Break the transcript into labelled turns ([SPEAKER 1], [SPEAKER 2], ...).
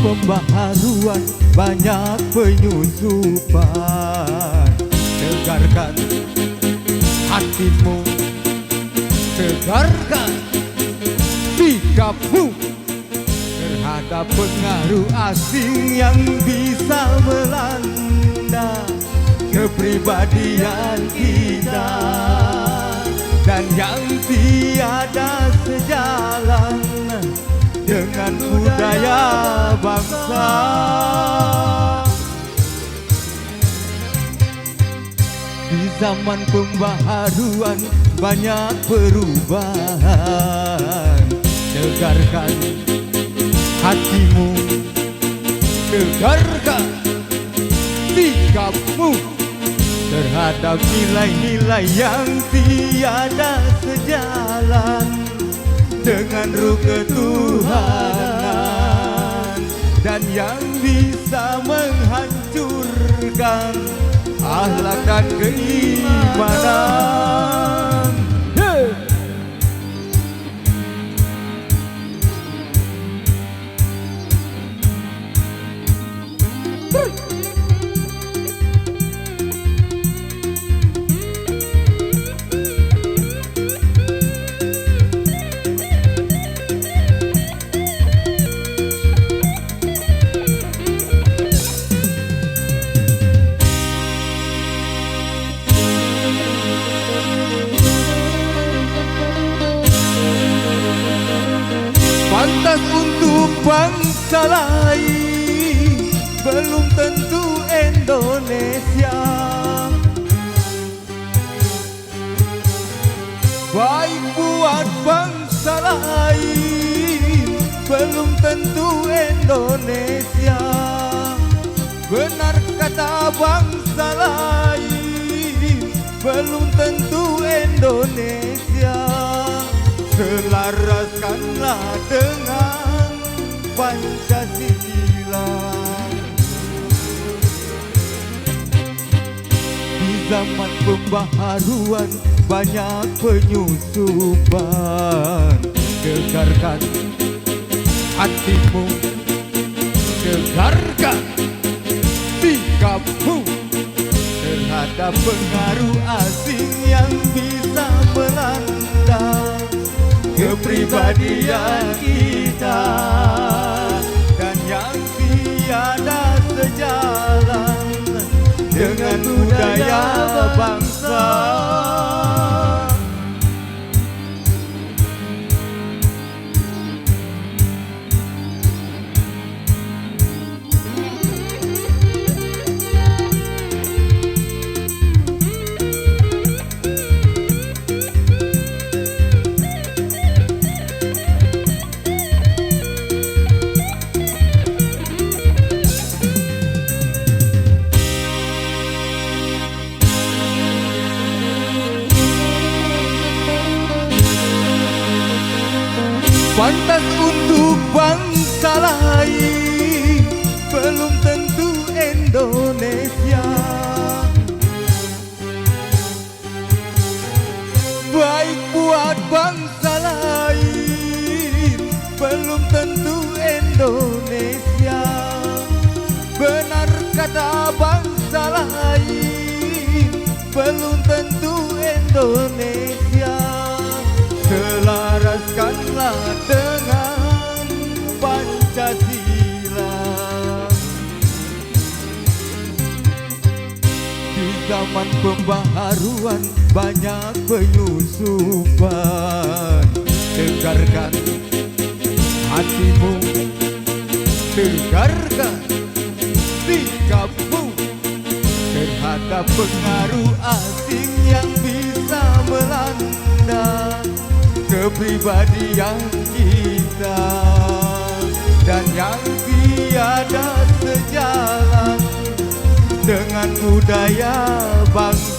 [SPEAKER 1] pembaharuan, banyak penyusupan. Tegarkan hatimu, tegarkan sikapmu terhadap pengaruh asing yang bisa melanda kepribadian kita, dan yang tiada sejalan dengan budaya bangsa. Di zaman pembaharuan banyak perubahan. Tegarkan hatimu, tegarkan sikapmu terhadap nilai-nilai yang tiada sejalan dengan ruh ketuhanan, dan yang bisa menghancurkan akhlak dan keimanan. Pantas untuk bangsa lain, belum tentu Indonesia. Baik buat bangsa lain, belum tentu Indonesia. Benar kata bangsa lain, belum tentu Indonesia. Selaraskanlah dengan Pancasila. Di zaman pembaharuan banyak penyusupan. Tegarkan hatimu, tegarkan sikapmu terhadap pengaruh asing yang bisa melanda kepribadian kita, dan yang tiada sejalan dengan budaya bangsa. Pantas untuk bangsa lain, belum tentu Indonesia. Baik buat bangsa lain, belum tentu Indonesia. Benar kata bangsa lain, belum tentu Indonesia. Selaraskanlah dengan Pancasila. Di zaman pembaharuan banyak penyusupan. Tegarkan hatimu, tegarkan sikapmu terhadap pengaruh asing yang bisa melanda kepribadian kita, dan yang tiada sejalan dengan budaya bangsa.